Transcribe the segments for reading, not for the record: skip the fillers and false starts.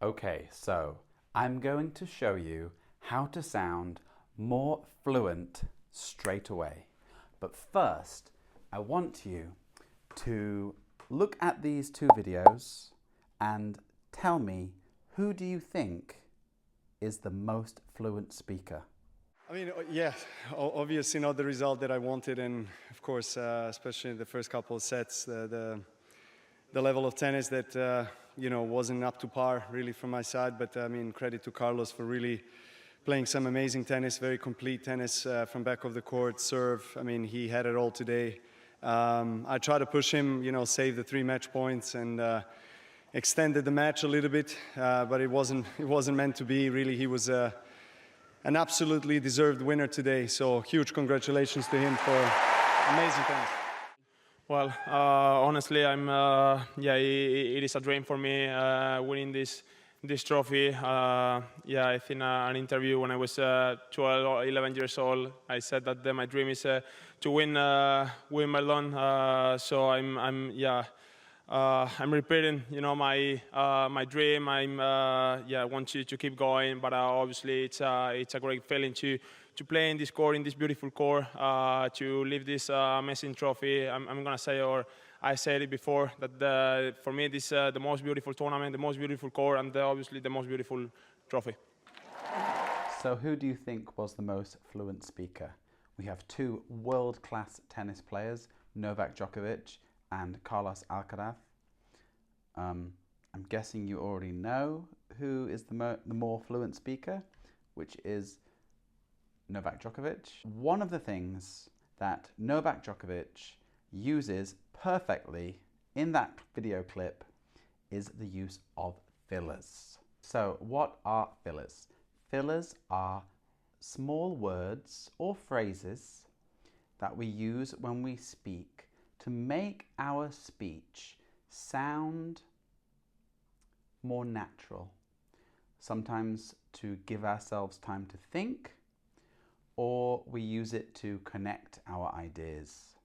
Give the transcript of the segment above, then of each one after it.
Okay, so I'm going to show you how to sound more fluent straight away. But first, I want you to look at these two videos and tell me, who do you think is the most fluent speaker? I mean, yeah, obviously not the result that I wanted, and of course, especially in the first couple of sets, the level of tennis that wasn't up to par really from my side. But I mean, credit to Carlos for really playing some amazing tennis, very complete tennis from back of the court, serve. I mean, he had it all today. I tried to push him, save the 3 match points and extended the match a little bit, but it wasn't meant to be. Really, he was an absolutely deserved winner today. So huge congratulations to him for amazing tennis. Well, honestly, it is a dream for me winning this trophy. I think an interview when I was 12 or 11 years old, I said that my dream is to win Wimbledon. So I'm repeating, my dream. I want to keep going, but obviously it's a great feeling to play in this court, in this beautiful court, to lift this amazing trophy. I'm gonna say, or I said it before, that for me this is the most beautiful tournament, the most beautiful court, and obviously the most beautiful trophy. So who do you think was the most fluent speaker? We have two world-class tennis players, Novak Djokovic and Carlos Alcaraz. I'm guessing you already know who is the more fluent speaker, which is Novak Djokovic. One of the things that Novak Djokovic uses perfectly in that video clip is the use of fillers. So what are fillers? Fillers are small words or phrases that we use when we speak to make our speech sound more natural. Sometimes to give ourselves time to think, or we use it to connect our ideas.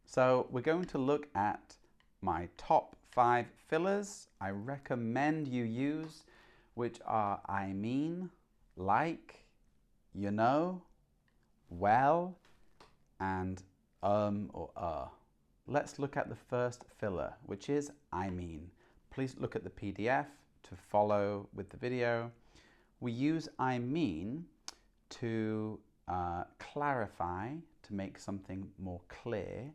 So we're going to look at my top 5 fillers I recommend you use, which are I mean, like, you know, well, and or Let's look at the first filler, which is I mean. Please look at the PDF to follow with the video. We use I mean to clarify, to make something more clear,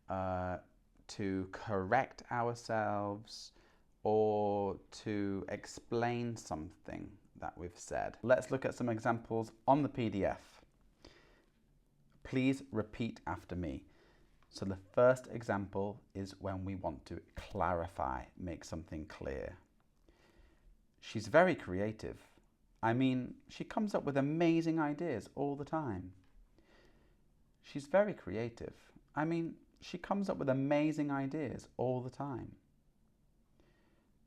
to correct ourselves, or to explain something that we've said. Let's look at some examples on the PDF. Please repeat after me. So the first example is when we want to clarify, make something clear. She's very creative. I mean, she comes up with amazing ideas all the time. She's very creative. I mean, she comes up with amazing ideas all the time.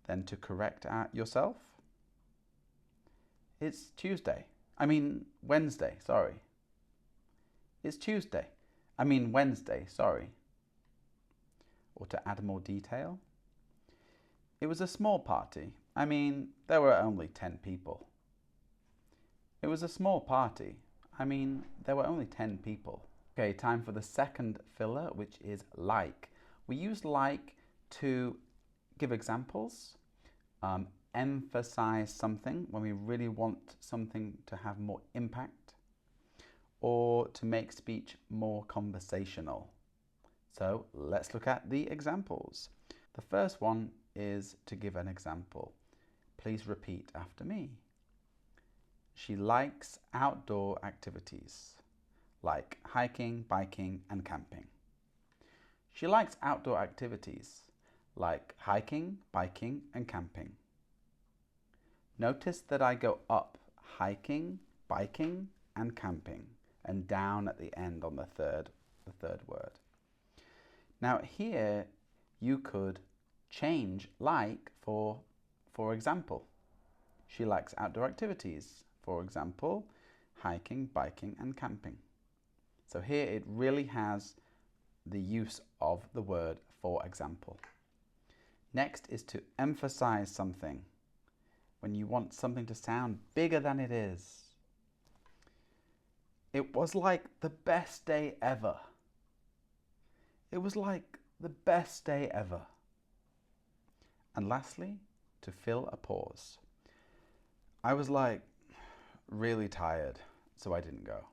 Then to correct yourself, it's Tuesday. I mean, Wednesday, sorry. It's Tuesday. I mean, Wednesday, sorry. Or to add more detail, it was a small party. I mean, there were only 10 people. It was a small party. I mean, there were only 10 people. Okay, time for the second filler, which is like. We use like to give examples, emphasize something when we really want something to have more impact, or to make speech more conversational. So let's look at the examples. The first one is to give an example. Please repeat after me. She likes outdoor activities like hiking, biking, and camping. She likes outdoor activities like hiking, biking, and camping. Notice that I go up hiking, biking, and camping, and down at the end on the third word. Now here you could change like for example. She likes outdoor activities, for example, hiking, biking, and camping. So here it really has the use of the word for example. Next is to emphasize something. when you want something to sound bigger than it is. It was like the best day ever. It was like the best day ever. And lastly, to fill a pause. I was like really tired, so I didn't go.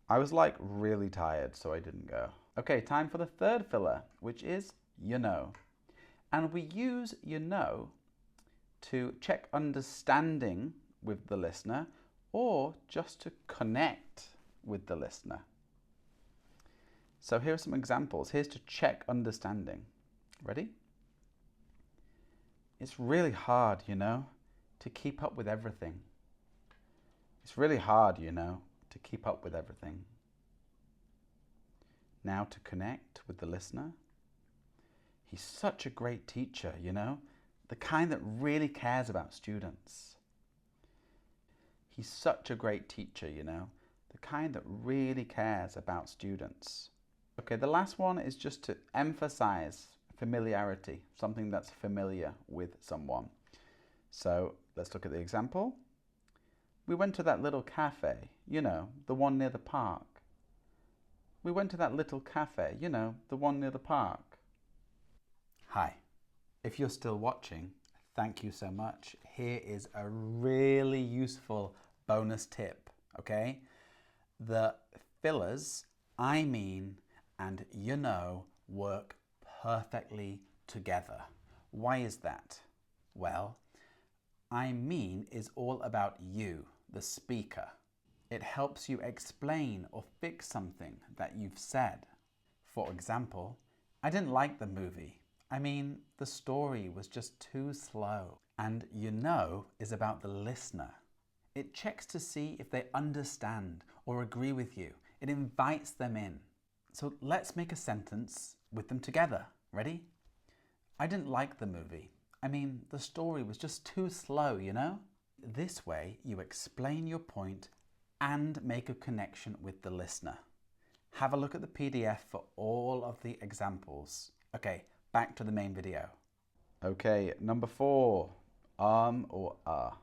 I was like really tired, so I didn't go. Okay, time for the third filler, which is you know. And we use you know to check understanding with the listener or just to connect with the listener. So here are some examples. Here's to check understanding. Ready? It's really hard, you know, to keep up with everything. It's really hard, you know, to keep up with everything. Now to connect with the listener. He's such a great teacher, you know, the kind that really cares about students. He's such a great teacher, you know, the kind that really cares about students. Okay, the last one is just to emphasize familiarity, something that's familiar with someone. So let's look at the example. We went to that little cafe, you know, the one near the park. We went to that little cafe, you know, the one near the park. Hi, if you're still watching, thank you so much. Here is a really useful bonus tip, okay? The fillers, I mean, and you know, work perfectly together. Why is that? Well, I mean is all about you, the speaker. It helps you explain or fix something that you've said. For example, I didn't like the movie. I mean, the story was just too slow. And you know is about the listener. It checks to see if they understand or agree with you. It invites them in. So let's make a sentence with them together. Ready? I didn't like the movie. I mean, the story was just too slow, you know? This way, you explain your point and make a connection with the listener. Have a look at the PDF for all of the examples. Okay, back to the main video. Okay, number 4, or ah.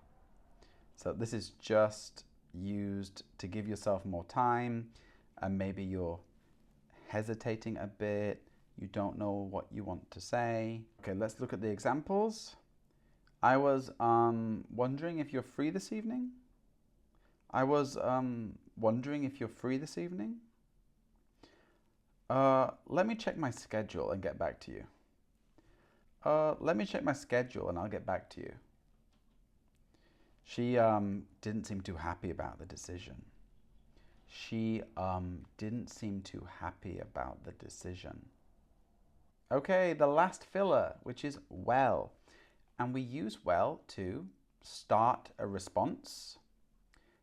So this is just used to give yourself more time, and maybe you're hesitating a bit, you don't know what you want to say. Okay, let's look at the examples. I was wondering if you're free this evening. I was wondering if you're free this evening. Let me check my schedule and get back to you. Let me check my schedule and I'll get back to you. She didn't seem too happy about the decision. She didn't seem too happy about the decision. Okay, the last filler, which is well. And we use well to start a response.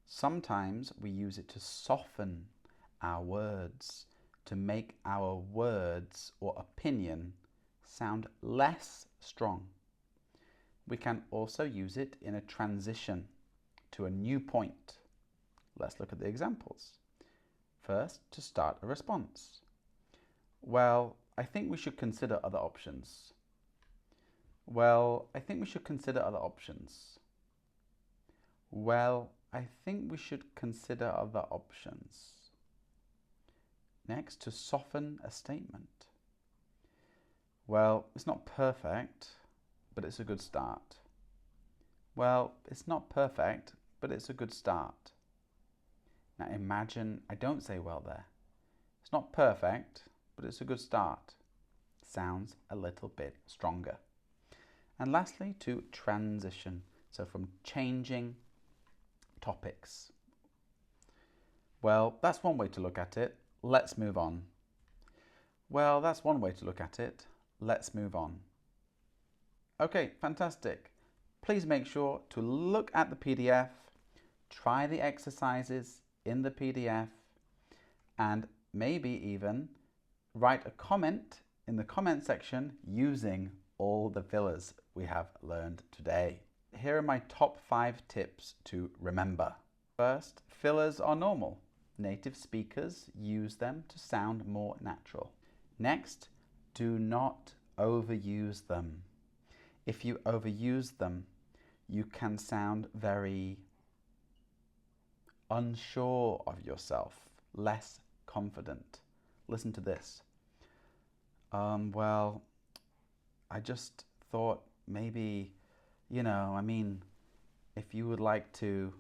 Sometimes we use it to soften our words, to make our words or opinion sound less strong. We can also use it in a transition to a new point. Let's look at the examples. First, to start a response. Well, I think we should consider other options. Well, I think we should consider other options. Well, I think we should consider other options. Next, to soften a statement. Well, it's not perfect, but it's a good start. Well, it's not perfect, but it's a good start. Now imagine I don't say well there. It's not perfect, but it's a good start. Sounds a little bit stronger. And lastly, to transition. So from changing topics. Well, that's one way to look at it. Let's move on. Well, that's one way to look at it. Let's move on. Okay, fantastic. Please make sure to look at the PDF, try the exercises in the PDF, and maybe even write a comment in the comment section using all the fillers we have learned today. Here are my top 5 tips to remember. First, fillers are normal. Native speakers use them to sound more natural. Next, do not overuse them. If you overuse them, you can sound very unsure of yourself, less confident. Listen to this. Well, I just thought maybe, if you would like to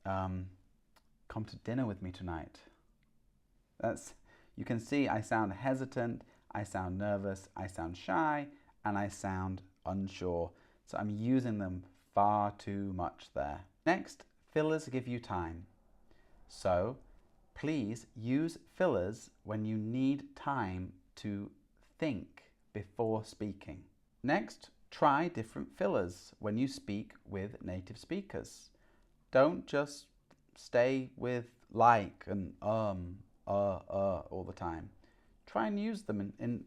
come to dinner with me tonight. You can see I sound hesitant, I sound nervous, I sound shy, and I sound unsure. So I'm using them far too much there. Next, fillers give you time. So please use fillers when you need time to think before speaking. Next, try different fillers when you speak with native speakers. Don't just stay with like and all the time. Try and use them in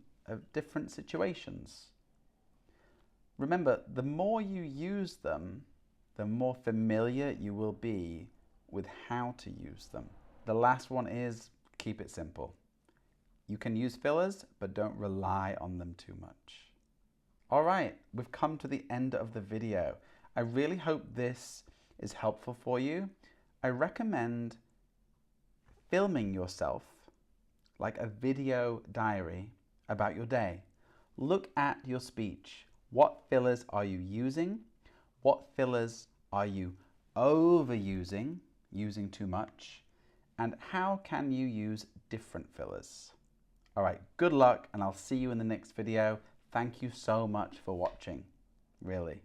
different situations. Remember, the more you use them, the more familiar you will be with how to use them. The last one is keep it simple. You can use fillers, but don't rely on them too much. All right, we've come to the end of the video. I really hope this is helpful for you. I recommend filming yourself like a video diary about your day. Look at your speech. What fillers are you using? What fillers are you overusing, using too much? And how can you use different fillers? All right, good luck, and I'll see you in the next video. Thank you so much for watching, really.